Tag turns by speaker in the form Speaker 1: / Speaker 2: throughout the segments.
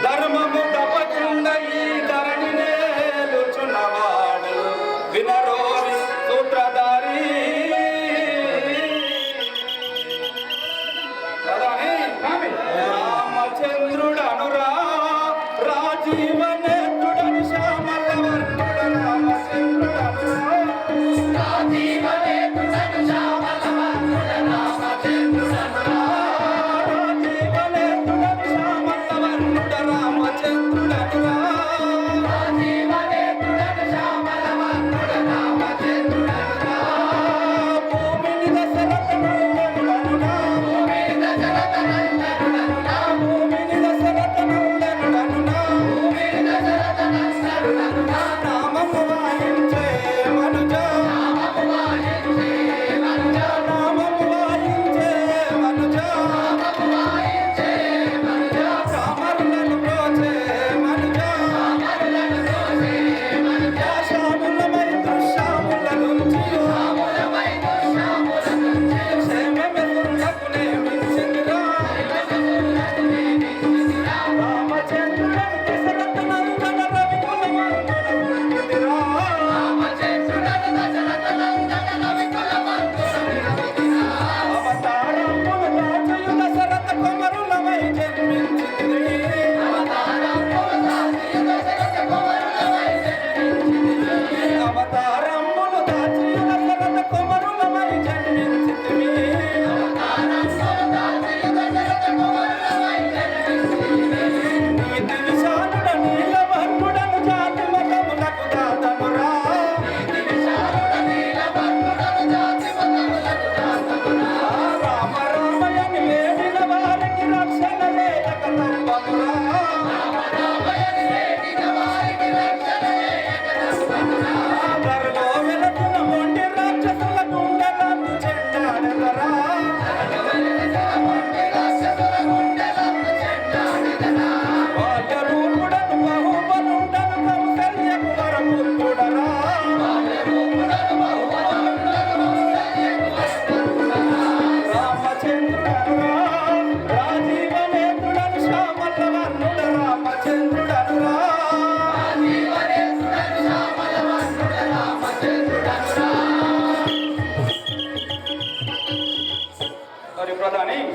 Speaker 1: ధర్మము తప్పకుండా ఈ ధరణినే లుచున్నవాడు వినరోరి సూత్రధారి రామచంద్రుడనురా రాజీవనేత్రుడని శ్యామలవర్ణుడ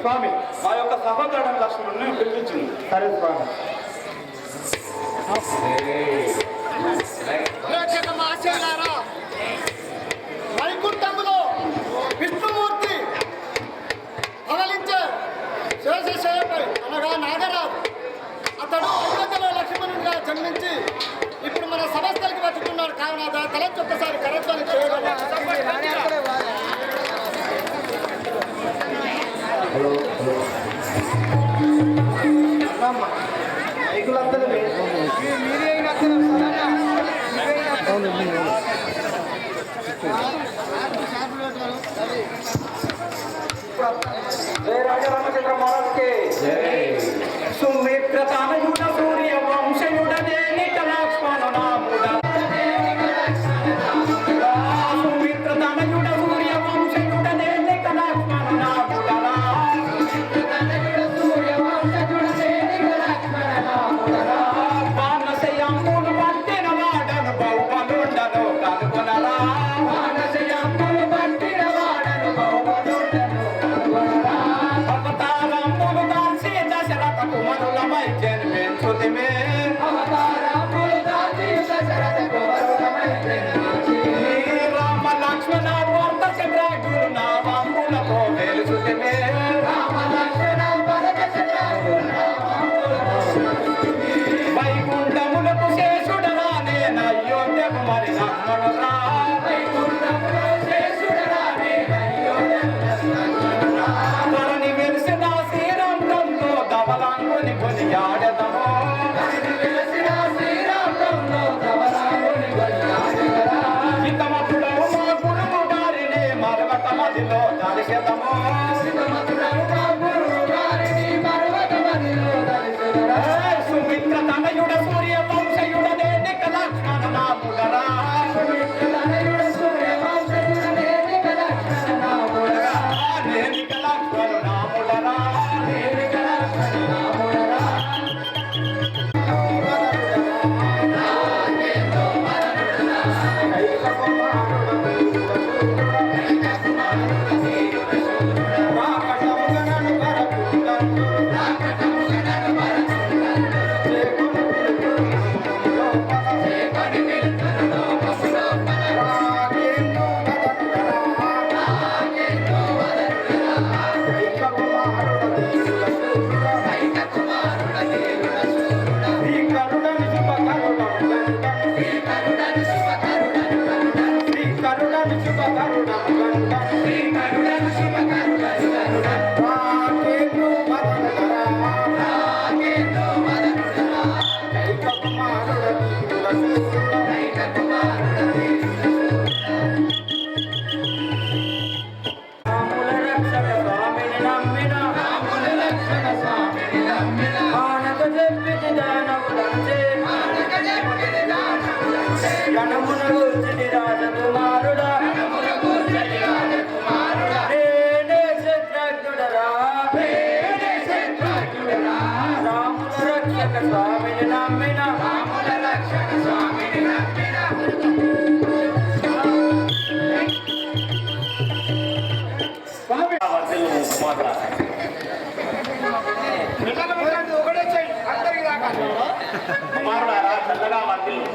Speaker 1: స్వామి మా యొక్క సహోదరుడు లక్ష్మణుని పిలిపించింది. సరే స్వామి.
Speaker 2: వైకుంఠములో విష్ణుమూర్తి అవలించే శేషశయపై అనగా నాగరాజు అతడు అయోధ్యలో లక్ష్మణుడిగా జన్మించి ఇప్పుడు మన సమస్తలకి బతుకున్నాడు. కావున తలచి ఒక్కసారి కరత్వాన్ని చేయగలరు.
Speaker 1: जय राजा रामचंद्र महाराज के जय। सुमित्र तानयुड सूर्य वंशयुड देनिक लक्ष्मण नामुड सुमित्र तानयुड सूर्य वंशयुड देनिक लक्ष्मण नामुड सूर्य वंशयुड देनिक लक्ष्मण नामुड मानसयांबुल पट्टिन वाडन बहुपनुंडनो कनुगुणरा मानसयांबुल पट्टिन वाडन बहुपनुंडनो కుమరులమై జన్మించుతిమే రామ లక్ష్మణ భరత శత్రుఘ్నుల నామములతో వెలుచుతిమే వైకుంఠములకు శేషుడరా నేను అయోధ్యకు మరి నమ్మనురా ధరణి వెలిసిన శ్రీరంగంలో ధవలాంగుని కొనియాడెదమో హితమతుడవు మా గురువు గారిని మరవట మదిలో దర్శనమో సుమిత్ర తనయుడ సూర్య వంశయుడ దేనిక లక్ష్మణ నాముడరా చెప్పిది దానవులంచే గణమున కూర్చుని రాజకుమారుడా నేనే శత్రుఘ్నుడరా రాముల రక్షక స్వామిని నమ్మిన
Speaker 3: కుమారుడారా చల్లగా వర్తిల్లు.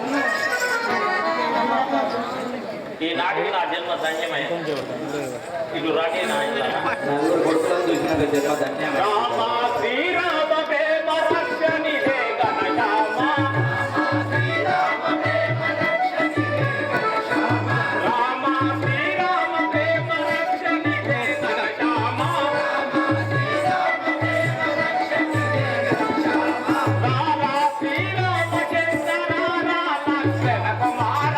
Speaker 3: ఈనాటికి నా జన్మ ధన్యమై ఇటు రాని
Speaker 1: నలుగురు కొడుకులను చూసిన జన్మ ధన్యమే.
Speaker 3: రామ శ్రీరామ ప్రేమ రక్షణి హే ఘనశ్యామ రామ శ్రీరామ ప్రేమ రక్షణి హే ఘనశ్యామ రామ శ్రీరామ చంద్ర లక్ష్మణ కుమార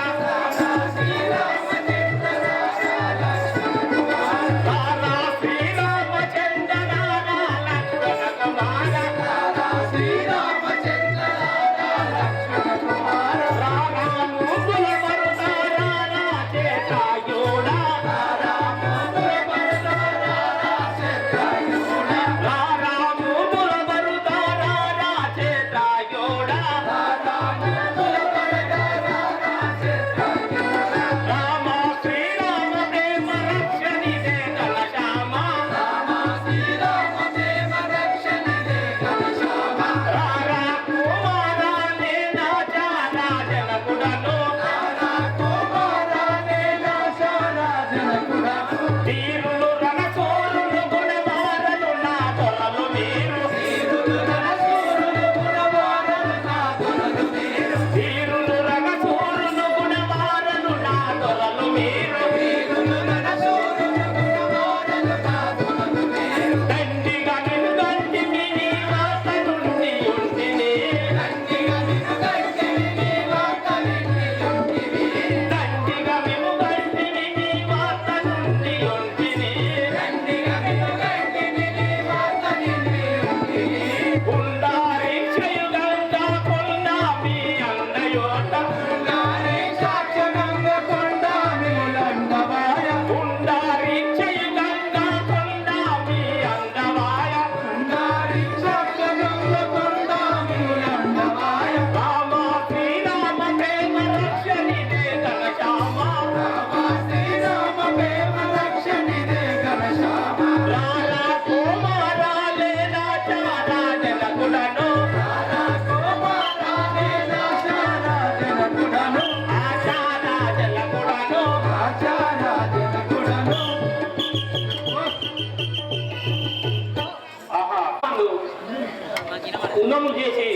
Speaker 3: పుణ్యము చేసి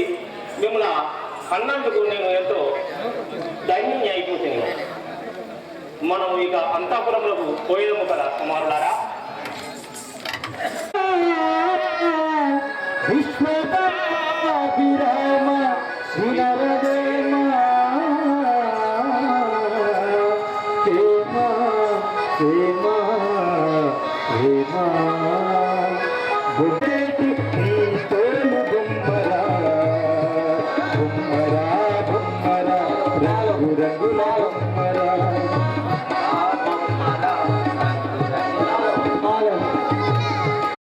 Speaker 3: మిమ్మల్ని అన్నందుకు నేను ఎంతో ధన్యం అయిపోతుంది. మనం ఇక అంతఃపురములకు పోయేదము కదా కుమారులారా.
Speaker 1: రంగుల